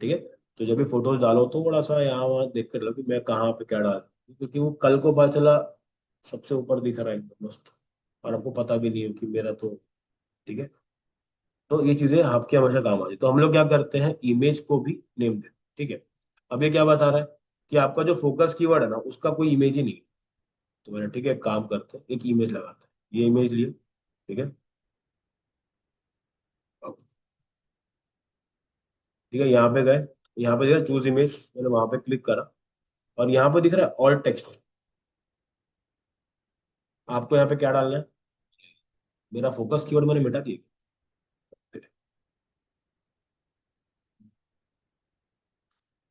ठीक है। तो जब भी फोटोज डालो तो थोड़ा सा यहाँ वहाँ देख कर लो कि मैं कहाँ पे क्या डाल रहा हूँ। क्योंकि वो कल को पता चला सबसे ऊपर दिख रहा है एकदम मस्त, और आपको पता भी नहीं है कि मेरा तो। ठीक है। तो ये चीजें आपके हमेशा काम आती है। तो हम लोग क्या करते हैं, इमेज को भी नेम देते हैं। ठीक है। अब ये क्या बता रहा है कि आपका जो फोकस कीवर्ड है ना उसका कोई इमेज ही नहीं है। तो मैंने ठीक है एक काम करते हैं, एक इमेज लगाते हैं। ये इमेज लिए। ठीक है। अब ठीक है, यहाँ पे गए, यहाँ पे दिख रहा है चूज इमेज, मैंने वहां पे क्लिक करा, और यहाँ पे दिख रहा है ऑल टेक्स्ट। आपको यहाँ पे क्या डालना है, मेरा फोकस कीवर्ड मैंने मिटा दिया। ठीक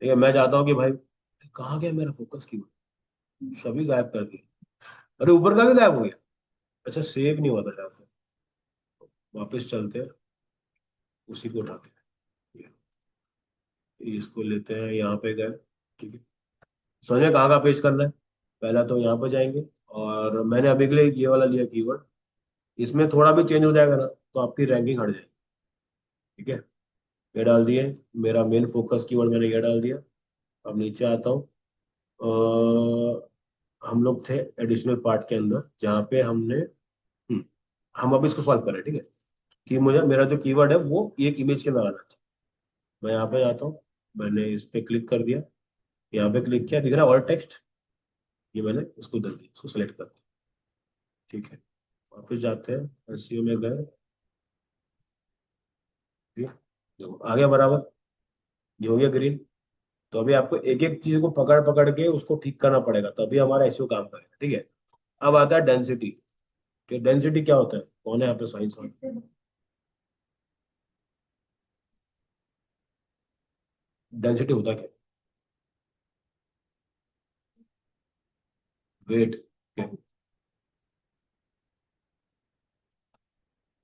है। मैं चाहता हूँ कि भाई कहाँ गया मेरा फोकस कीवर्ड, सभी गायब कर दिया। अरे ऊपर का भी गायब हो गया। अच्छा सेव नहीं हुआ था शायद से। वापस चलते हैं, उसी को उठाते हैं। इसको लेते हैं, यहाँ पे गए। ठीक है। समझे कहाँ का पेस्ट करना है। पहला तो यहाँ पे जाएंगे, और मैंने अभी के लिए ये वाला लिया कीवर्ड। इसमें थोड़ा भी चेंज हो जाएगा ना तो आपकी रैंकिंग हट जाएगी। ठीक है। ये डाल दिए, मेरा मेन फोकस कीवर्ड मैंने ये डाल दिया। अब नीचे आता हूँ। हम लोग थे एडिशनल पार्ट के अंदर जहाँ पे हमने, हम अब इसको सॉल्व करें। ठीक है। कि मुझे मेरा जो कीवर्ड है वो एक इमेज के में आना चाहिए। मैं यहाँ पे जाता हूँ, मैंने इस पे क्लिक कर दिया, यहाँ पे क्लिक किया, दिख रहा है ऑल टेक्स्ट। ये मैंने इसको दे दिया, इसको सेलेक्ट कर दिया। ठीक है। वापस जाते हैं, एसईओ में गए। ठीक है। देखो आ गया बराबर, ये हो गया ग्रीन। तो अभी आपको एक एक चीज को पकड़ पकड़ के उसको ठीक करना पड़ेगा, तभी हमारा एसईओ काम करेगा। ठीक है। अब आता है डेंसिटी। कि डेंसिटी क्या होता है, कौन है यहाँ पे साइंस वाला। डेंसिटी होता क्या, वेट।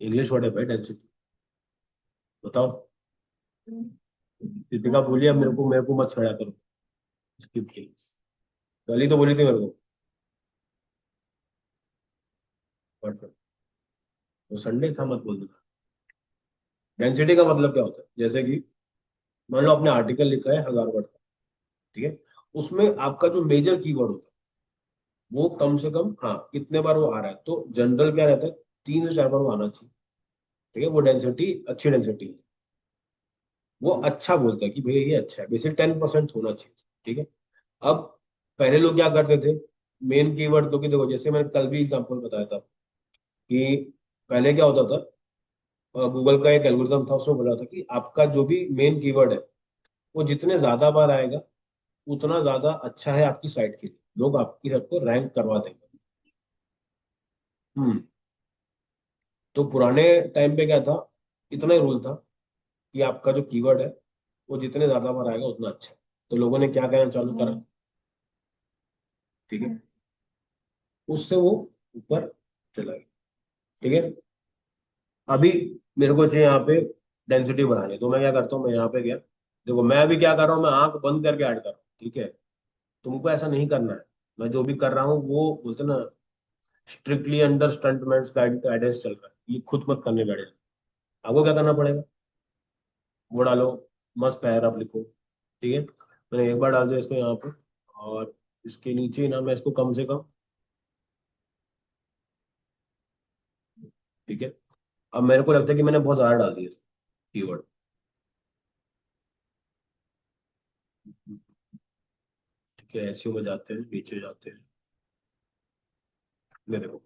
इंग्लिश वर्ड है भाई डेंसिटी, बताओ। दीपिका बोलिए, अब मेरे को मत छेड़ा करो। स्किप की गली तो बोली थी मेरे को। बट वो संडे था, मत बोल देना। डेंसिटी का मतलब क्या होता है, जैसे कि मान लो आपने आर्टिकल लिखा है 1000 वर्ड का। ठीक है। उसमें आपका जो मेजर कीवर्ड होता है वो कम से कम, हाँ कितने बार वो आ रहा है, तो जनरल क्या रहता है, 3 से 4 बार वो आना चाहिए। ठीक है। वो डेंसिटी अच्छी डेंसिटी है। वो अच्छा बोलता है कि भैया ये अच्छा है, बेसिक 10% होना चाहिए। ठीक है। अब पहले लोग क्या करते थे, मेन कीवर्ड, क्योंकि देखो जैसे मैंने कल भी एग्जांपल बताया था कि पहले क्या होता था, गूगल का एक एल्गोरिथम था, उसमें बोला था कि आपका जो भी मेन कीवर्ड है वो जितने ज्यादा बार आएगा उतना ज्यादा अच्छा है आपकी साइट के लिए, लोग आपकी साइट को रैंक करवा देंगे। हम्म। तो पुराने टाइम पे क्या था, इतना ही रूल था कि आपका जो कीवर्ड है वो जितने ज्यादा बार आएगा उतना अच्छा है। तो लोगों ने क्या कहना चालू करा। ठीक है। उससे वो ऊपर चला गया। ठीक है। अभी मेरे को चाहिए यहाँ पे डेंसिटी बढ़ानी है, तो मैं क्या करता हूँ, मैं यहाँ पे गया, देखो मैं अभी क्या कर रहा हूँ, मैं आंख बंद करके ऐड कर रहा हूँ, ठीक है। तुमको ऐसा नहीं करना है। मैं जो भी कर रहा हूँ वो बोलते हैं ना, स्ट्रिक्टली अंडर स्टंटमेंट्स गाइडेंस चल रहा है, ये खुद मत करने बैठे। आपको क्या करना पड़ेगा, वो डालो, मस्त पैराग्राफ लिखो, ठीक है। मैंने एक बार डाल दिया इसको यहाँ पे, और इसके नीचे ही ना मैं इसको कम से कम, ठीक है। अब मेरे को लगता है कि मैंने बहुत ज्यादा डाल दिया कीवर्ड। ठीक है, एसईओ में जाते हैं, नीचे जाते हैं, ये देखो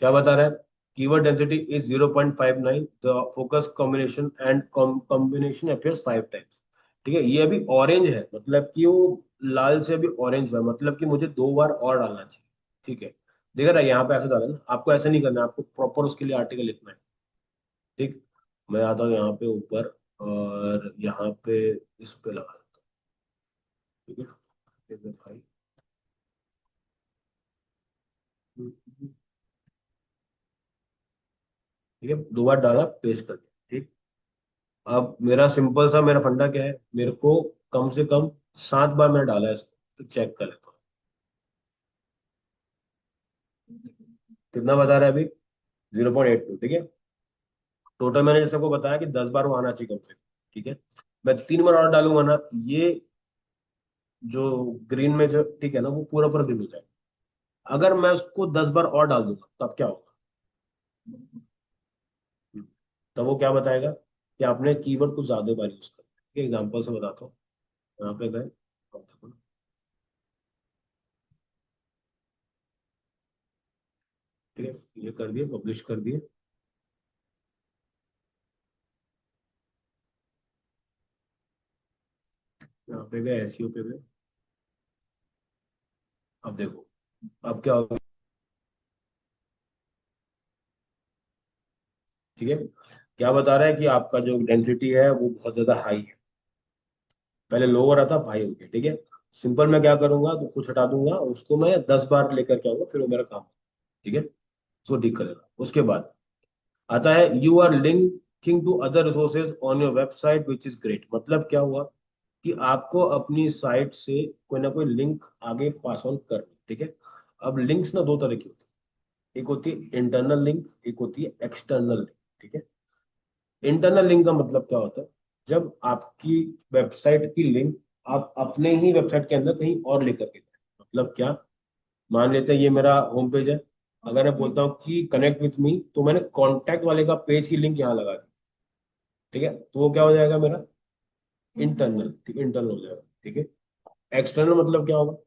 क्या बता रहा है, keyword density is 0.59, the focus combination and combination appears 5 times. ठीक है, ये अभी ऑरेंज है, मतलब कि वो लाल से अभी ऑरेंज हुआ है, मतलब कि मुझे 2 बार और डालना चाहिए। ठीक है, देख रहा है यहाँ पे ऐसे डाला ना, आपको ऐसा नहीं करना है, आपको प्रॉपर उसके लिए आर्टिकल लिखना है। ठीक, मैं आता हूँ यहाँ पे ऊपर, और यहाँ पे इस पे लगा देता हूँ, ठीक है। ये भाई, ठीक है, 2 बार डाला, पेस्ट कर दिया, ठीक। अब मेरा सिंपल सा मेरा फंडा क्या है, मेरे को कम से कम 7 बार मैंने डाला है इसको, तो चेक कर लेता हूँ कितना बता रहा है अभी, 0.82, ठीक है। टोटल मैंने जैसे को बताया कि 10 बार वो आना चाहिए कम से कम, ठीक है। मैं 3 बार और डालूंगा ना, ये जो ग्रीन में जो ठीक है ना, वो पूरा पूरा ग्रीन हो जाएगा। अगर मैं उसको 10 बार और डाल दूंगा तब क्या होगा, तब वो क्या बताएगा कि आपने कीवर्ड कुछ ज्यादा बार यूज कर। एग्जाम्पल से बताता हूँ, यहाँ पे गए, ठीक है, ये कर दिए, पब्लिश कर दिए। यहाँ पे गए, एसईओ पे गए। अब देखो, अब क्या होगा, ठीक है। क्या बता रहा है कि आपका जो डेंसिटी है वो बहुत ज्यादा हाई है, पहले लो हो रहा था, हाई हो गया, ठीक है। सिंपल मैं क्या करूंगा, तो कुछ हटा दूंगा, उसको मैं 10 बार लेकर के आऊंगा, फिर वो मेरा काम, ठीक है, उसको ठीक करेगा। उसके बाद आता है, you are linking to other resources on your website which is great. मतलब क्या हुआ कि आपको अपनी साइट से कोई ना कोई लिंक आगे पास ऑन करनी, ठीक है। अब लिंक्स ना दो तरह की होती है, एक होती है इंटरनल लिंक, एक होती है एक्सटर्नल लिंक, ठीक है। इंटरनल लिंक का मतलब क्या होता है, जब आपकी वेबसाइट की लिंक आप अपने ही वेबसाइट के अंदर कहीं और लेकर के जाए। मतलब क्या, मान लेते हैं ये मेरा होम पेज है, अगर मैं बोलता हूँ कि कनेक्ट विथ मी, तो मैंने कॉन्टैक्ट वाले का पेज की लिंक यहाँ लगा दी, ठीक है, तो वो क्या हो जाएगा मेरा इंटरनल, ठीक है, इंटरनल हो जाएगा, ठीक है। एक्सटर्नल मतलब क्या होगा,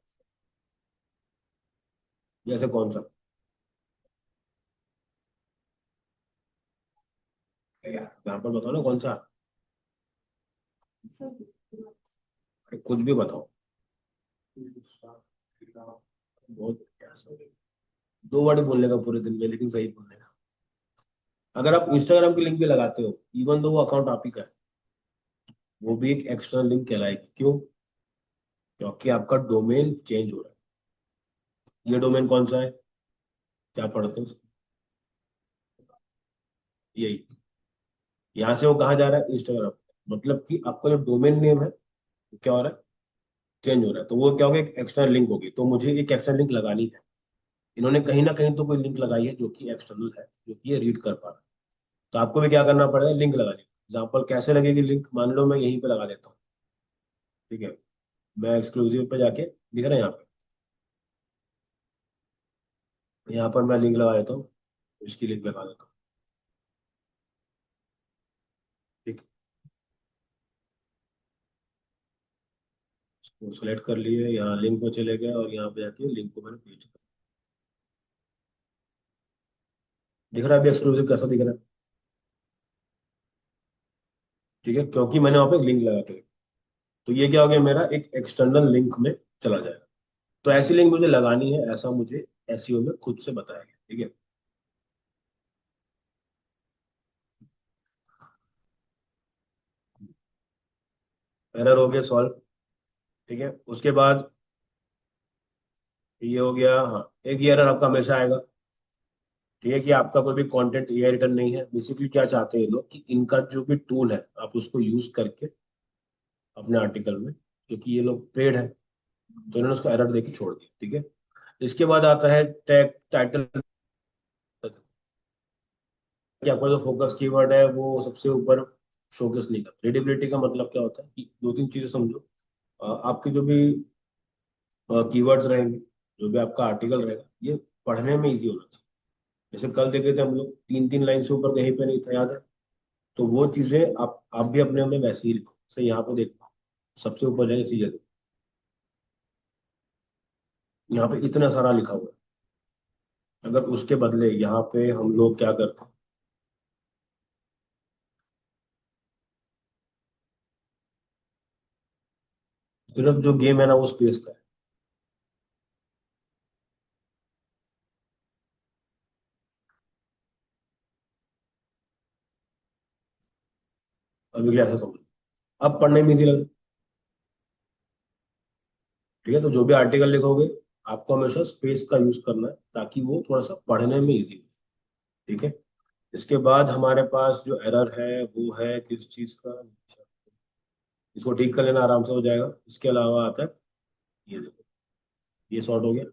जैसे कौन सा, एग्जाम्पल बताओ ना कौन सा, अरे कुछ भी बताओ, बहुत, दो वर्ड बोलने का पूरे दिन में, लेकिन सही बोलने का। अगर आप इंस्टाग्राम की लिंक भी लगाते हो, इवन तो वो अकाउंट आप ही का है, वो भी एक एक्सटर्नल लिंक कहलाएगी। क्यों, क्योंकि आपका डोमेन चेंज हो रहा है। ये डोमेन कौन सा है, क्या पढ़ते हो, यही, यहाँ से वो कहाँ जा रहा है, इंस्टाग्राम। मतलब कि आपका जो डोमेन नेम है वो क्या हो रहा है, चेंज हो रहा है, तो वो क्या होगा, एक एक्सटर्नल लिंक होगी, तो मुझे एक एक्सटर्नल लिंक लगानी है। इन्होंने कहीं ना कहीं तो कोई लिंक लगाई है जो कि एक्सटर्नल है, जो कि ये रीड कर पा रहा है। तो आपको भी क्या करना पड़ेगा, लिंक लगानी। एग्जाम्पल कैसे लगेगी लिंक, मान लो मैं यहीं पे लगा देता हूँ, ठीक है। मैं एक्सक्लूसिव पे जाके, दिख रहा है यहाँ पर मैं लिंक लगा देता हूँ, इसकी लिंक लगा देता हूँ, ठीक। उसको सेलेक्ट कर लिए, यहाँ लिंक पे चले गए, और यहाँ पे जाके लिंक को मैंने पेस्ट कर, दिख रहा है अभी एक्सक्लूसिव कैसा दिख रहा है, ठीक है, क्योंकि मैंने वहाँ पे लिंक लगा के, तो ये क्या हो गया, मेरा एक एक्सटर्नल लिंक में चला जाएगा। तो ऐसी लिंक मुझे लगानी है, ऐसा मुझे एसईओ में खुद से बताया गया, ठीक है। एरर हो गया सॉल्व, ठीक है। उसके बाद ये हो गया, हाँ, एक ही एरर आपका हमेशा आएगा, ठीक है, कि आपका कोई भी कंटेंट एआई रिटर्न नहीं है। बेसिकली क्या चाहते हैं ये लोग कि इनका जो भी टूल है आप उसको यूज करके अपने आर्टिकल में, क्योंकि ये लोग पेड है तो इन्होंने उसको एरर देके छोड़ दिया। ठीक है, इसके बाद आता है टैग टाइटल, कि आपका जो फोकस कीवर्ड है वो सबसे ऊपर शोकेस नहीं करता। रीडेबिलिटी का मतलब क्या होता है कि दो तीन चीजें समझो। आपके जो भी कीवर्ड्स रहेंगे, जो भी आपका आर्टिकल रहेगा, ये पढ़ने में इजी होना चाहिए। जैसे कल देखे थे हम लोग, तीन तीन लाइन से ऊपर कहीं पे नहीं था, याद है? तो वो चीजें आप भी अपने में वैसे ही लिखो। जैसे यहाँ पे देखो, सबसे ऊपर जाए इसी जगह, यहाँ पे इतना सारा लिखा हुआ है। अगर उसके बदले यहाँ पे हम लोग क्या करते हैं, सिर्फ जो गेम है ना वो स्पेस का है। अभी ऐसा समझो, अब पढ़ने में इजी लगे। ठीक है, तो जो भी आर्टिकल लिखोगे आपको हमेशा स्पेस का यूज करना है, ताकि वो थोड़ा सा पढ़ने में इजी हो। ठीक है, इसके बाद हमारे पास जो एरर है वो है किस चीज का, इसको ठीक कर लेना, आराम से हो जाएगा। इसके अलावा आता है, ये देखो, ये सॉर्ट हो गया।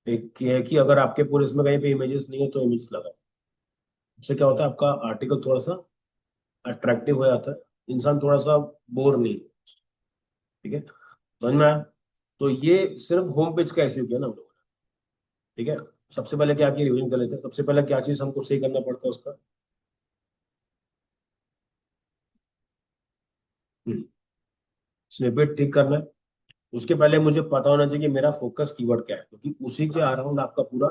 एक ये है कि अगर आपके पूरे इसमें कहीं पे इमेजेस नहीं है तो इमेज लगा। इससे क्या होता है, आपका आर्टिकल थोड़ा सा अट्रैक्टिव हो जाता है, इंसान थोड़ा सा बोर नहीं। ठीक है, समझ में आया? तो ये सिर्फ होम पेज का एसईओ किया ना हम लोगों ने। ठीक है, सबसे पहले क्या किया, रिवीजन कर लेते हैं। सबसे पहले क्या चीज हमको सही करना पड़ता है उसका, स्निपेट ठीक करना है। उसके पहले मुझे पता होना चाहिए कि मेरा फोकस कीवर्ड क्या है, क्योंकि उसी के अराउंड आपका पूरा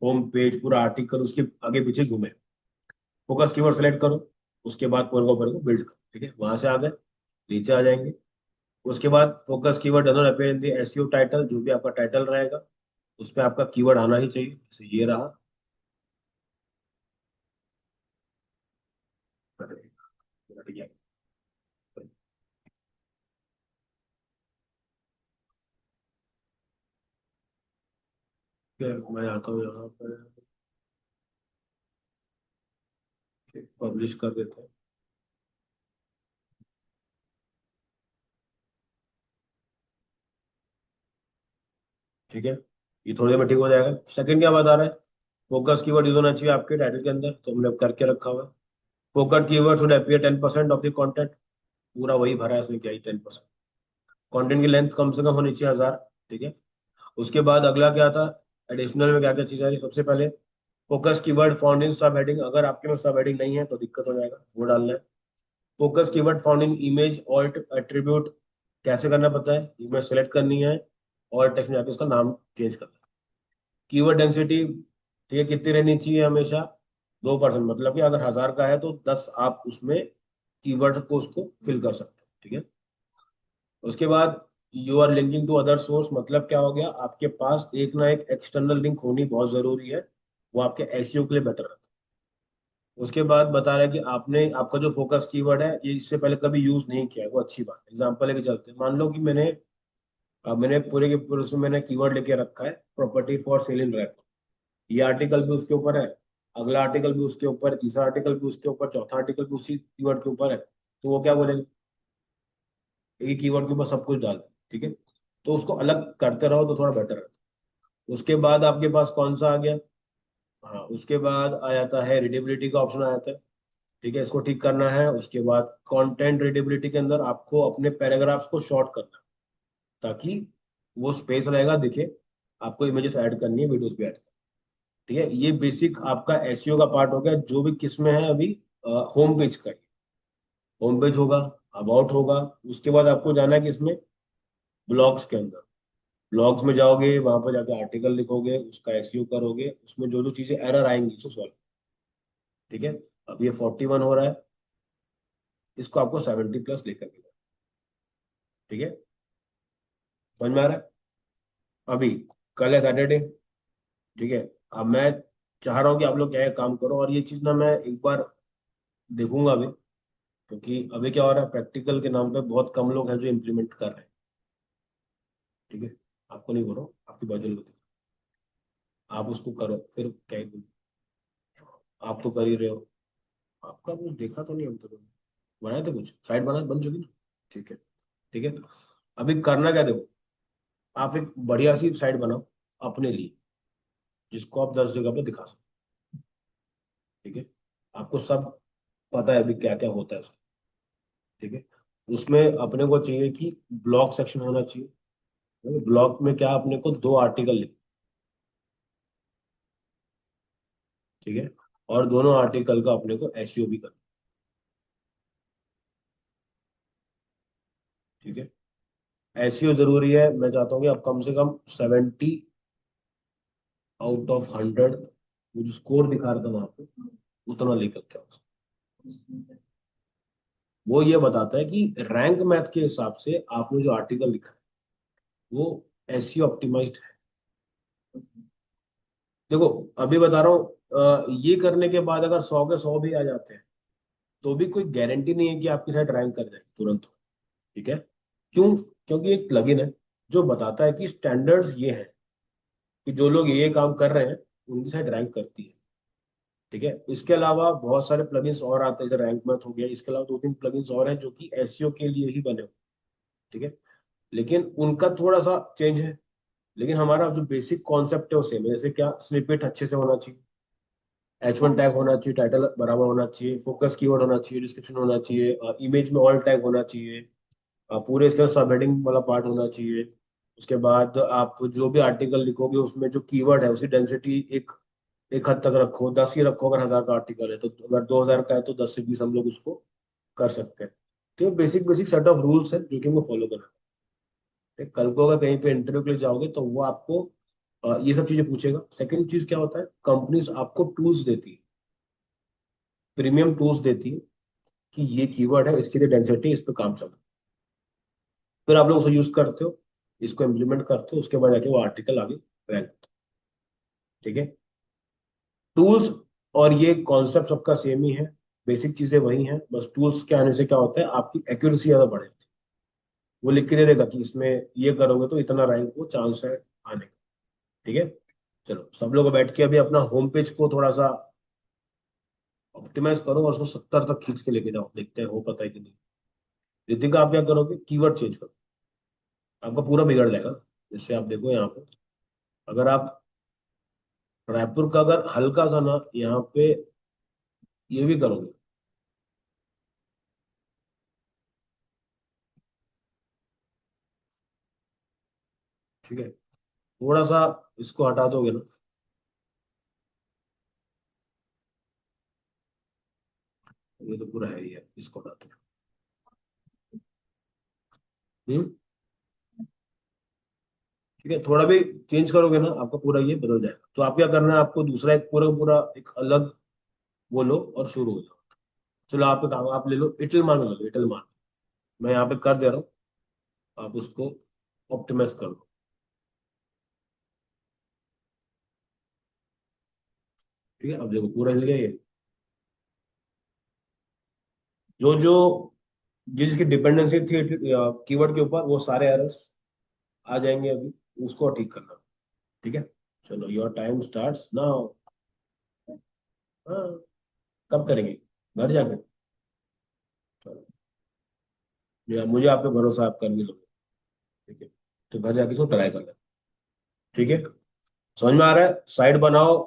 होम पेज, पूरा आर्टिकल उसके आगे पीछे घूमे। फोकस कीवर्ड सेलेक्ट करो, उसके बाद पूरे को बिल्ड करो। ठीक है, वहां से आ गए, नीचे आ जाएंगे। उसके बाद focus keyword does not appear in the SEO title, जो भी आपका टाइटल रहेगा उस पे आपका कीवर्ड आना ही चाहिए। जैसे ये रहा, हट गया। फिर मैं आता हूँ यहाँ पर, पब्लिश कर देते हैं। ठीक है, ये थोड़ी देर में ठीक हो जाएगा। सेकंड क्या बता रहा है, फोकस कीवर्ड यूज होना चाहिए आपके टाइटल के अंदर, तो हमने करके रखा हुआ है। Focus keyword should appear 10% of the content, पूरा वही भरा है इसमें, क्या ही 10%। कंटेंट की लेंथ कम से कम होनी चाहिए 1000। ठीक है, उसके बाद अगला क्या था, एडिशनल में क्या क्या चीज़ आ रही है। सबसे पहले फोकस कीवर्ड फाउंड इन सब हेडिंग, अगर आपके में सब हेडिंग नहीं है तो दिक्कत हो जाएगा, वो डालना है। Focus keyword found in image alt attribute, कैसे करना पता है, इमेज सेलेक्ट करनी है और टेक्स्ट में जाके उसका नाम चेंज करना है। कीवर्ड डेंसिटी, ठीक है, कितनी रहनी चाहिए, हमेशा 2%। मतलब कि अगर 1000 का है तो 10 आप उसमें कीवर्ड को उसको फिल कर सकते हो। ठीक है, उसके बाद you are linking to other source, मतलब क्या हो गया, आपके पास एक ना एक एक्सटर्नल लिंक होनी बहुत जरूरी है, वो आपके एसईओ के लिए बेटर है। उसके बाद बता रहा है कि आपने आपका जो फोकस कीवर्ड है ये इससे पहले कभी यूज नहीं किया है, वो अच्छी बात है। एग्जांपल लेके चलते हैं, मान लो कि मैंने पूरे के पूरे उसमें मैंने कीवर्ड लेके रखा है प्रॉपर्टी फॉर सेल इन रैप। ये आर्टिकल भी उसके ऊपर है, अगला आर्टिकल भी उसके ऊपर, तीसरा आर्टिकल भी उसके ऊपर, चौथा आर्टिकल भी उसी कीवर्ड के ऊपर है। तो वो क्या बोलेंगे, एक कीवर्ड के ऊपर सब कुछ डाल दो। ठीक है, तो उसको अलग करते रहो तो थोड़ा बेटर है। उसके बाद आपके पास कौन सा आ गया, हाँ उसके बाद आ जाता है रीडेबिलिटी का ऑप्शन आ जाता है। ठीक है, इसको ठीक करना है। उसके बाद कंटेंट रीडेबिलिटी के अंदर आपको अपने पैराग्राफ्स को शॉर्ट करना है, ताकि वो स्पेस रहेगा दिखे। आपको इमेजेस ऐड करनी है, वीडियोस भी ऐड करनी है। ठीक है, ये बेसिक आपका एसईओ का पार्ट हो गया, जो भी किस में है अभी, होम पेज का। होम पेज होगा, अबाउट होगा। उसके बाद आपको जाना है किसमें, ब्लॉग्स के अंदर। ब्लॉग्स में जाओगे, वहां पर जाके आर्टिकल लिखोगे, उसका एसईओ करोगे, उसमें जो जो चीजें एरर आएंगी उसको सॉल्व। ठीक है, अब ये 41 हो रहा है, इसको आपको 70+ लेकर के जाना। ठीक है, समझ में आ रहा है? अभी कल है सैटरडे। ठीक है, अब मैं चाह रहा हूँ कि आप लोग क्या है काम करो, और ये चीज ना मैं एक बार देखूंगा अभी, क्योंकि अभी क्या हो रहा है, प्रैक्टिकल के नाम पे बहुत कम लोग हैं जो इम्प्लीमेंट कर रहे हैं। ठीक है, आपको नहीं बोल रहा हूँ, आपकी बाजू में। आप उसको करो, फिर क्या ही बोलूं। आप तो कर ही रहे हो। आपका कुछ देखा तो नहीं हम तो, बनाए थे कुछ साइट बना बन चुकी ना। ठीक है। ठीक है। अभी करना क्या देखो, आप एक बढ़िया सी साइट बनाओ अपने लिए, जिसको आप 10 जगह पे दिखा सको। ठीक है। आपको सब पता है अभी क्या क्या होता है। ठीक है। उसमें अपने को चाहिए कि ब्लॉग सेक्शन होना चाहिए। ब्लॉग में क्या, अपने को 2 आर्टिकल लिख। ठीक है। और दोनों आर्टिकल का अपने को एसईओ भी करना। ठीक है। एसईओ जरूरी है, मैं चाहता हूँ कि आप कम से कम 70 आउट ऑफ 100, वो जो स्कोर दिखा रहा था वहां पे, उतना लेकर के आओ। वो ये बताता है कि रैंक मैथ के हिसाब से आपने जो आर्टिकल लिखा है वो एसईओ ऑप्टिमाइज्ड है। देखो, अभी बता रहा हूँ, ये करने के बाद अगर 100 के 100 भी आ जाते हैं, तो भी कोई गारंटी नहीं है कि आपकी साइट रैंक कर जाए तुरंत। ठीक है। क्यों? क्योंकि एक प्लगइन है जो बताता है कि स्टैंडर्ड्स ये हैं कि जो लोग ये काम कर रहे हैं उनकी साइट रैंक करती है। ठीक है। इसके अलावा बहुत सारे प्लगइन्स और आते हैं, जैसे रैंक मैथ हो गया, इसके अलावा 2-3 प्लगइन्स और हैं जो कि एसईओ के लिए ही बने हो। ठीक है। लेकिन उनका थोड़ा सा चेंज है। लेकिन हमारा जो बेसिक कॉन्सेप्ट है वो सेम है। जैसे क्या, स्निपेट अच्छे से होना चाहिए, H1 टैग होना चाहिए, टाइटल बराबर होना चाहिए, फोकस कीवर्ड होना चाहिए, डिस्क्रिप्शन होना चाहिए, इमेज में ऑल टैग होना चाहिए, पूरे इसका सब हेडिंग वाला पार्ट होना चाहिए। उसके बाद आप जो भी आर्टिकल लिखोगे उसमें जो कीवर्ड है उसकी डेंसिटी एक एक हद तक रखो, 10 ही रखो। अगर 1000 का आर्टिकल है तो, अगर 2000 का है तो 10 से 20 हम लोग उसको कर सकते हैं। तो basic basic set of rules है जो कि हमको फॉलो करना है। कल को अगर कहीं पे इंटरव्यू के लिए जाओगे तो वो आपको ये सब चीजें पूछेगा। सेकंड चीज क्या होता है, कंपनीज आपको टूल्स देती है, प्रीमियम टूल्स देती है कि ये कीवर्ड है, इसकी डेंसिटी, इस पे काम चल रहा है। फिर आप लोग उसे यूज करते हो, इसको इम्प्लीमेंट करते हो, उसके बाद जाके वो आर्टिकल आगे रैंक होता है। ठीक है। टूल्स और ये कॉन्सेप्ट सबका सेम ही है, बेसिक चीजें वही हैं, बस टूल्स के आने से क्या होता है, आपकी एक्यूरेसी ज्यादा बढ़ जाती है। वो लिख के दे देगा कि इसमें ये करोगे तो इतना रैंक को चांस है आने का। ठीक है। चलो, सब लोग बैठ के अभी अपना होम पेज को थोड़ा सा ऑप्टिमाइज करो और उसको 70 तक खींच के लेके जाओ, देखते हैं हो पता है कि नहीं। रितिका, आप क्या करोगे, कीवर्ड चेंज करो, आपका पूरा बिगड़ जाएगा। जैसे आप देखो यहाँ पे, अगर आप रायपुर का अगर हल्का सा ना यहाँ पे ये भी करोगे। ठीक है। थोड़ा सा इसको हटा दोगे ना, ये तो पूरा है ही है, इसको हटाते हैं। हम्म। ठीक है, थोड़ा भी चेंज करोगे ना आपका पूरा ये बदल जाएगा। तो आप क्या करना है, आपको दूसरा एक पूरा पूरा एक अलग वो लो और शुरू हो जाओ। चलो, आप एक काम आप ले लो, इटलमान ले लो, इटलमान। मैं यहाँ पे कर दे रहा हूँ, आप उसको ऑप्टिमाइज कर लो। ठीक है। अब देखो पूरा हिल गया ये। जो जो जिसकी डिपेंडेंसी थी कीवर्ड के ऊपर, वो सारे एरर्स आ जाएंगे अभी, उसको ठीक करना। ठीक है। चलो, योर टाइम स्टार्ट्स नाउ। हाँ। कब करेंगे, घर जाके? चलो, मुझे आप पे भरोसा, आप कर भी लोगे। ठीक है। तो घर जाके इसको ट्राई कर लें। ठीक है। समझ में आ रहा है, साइट बनाओ,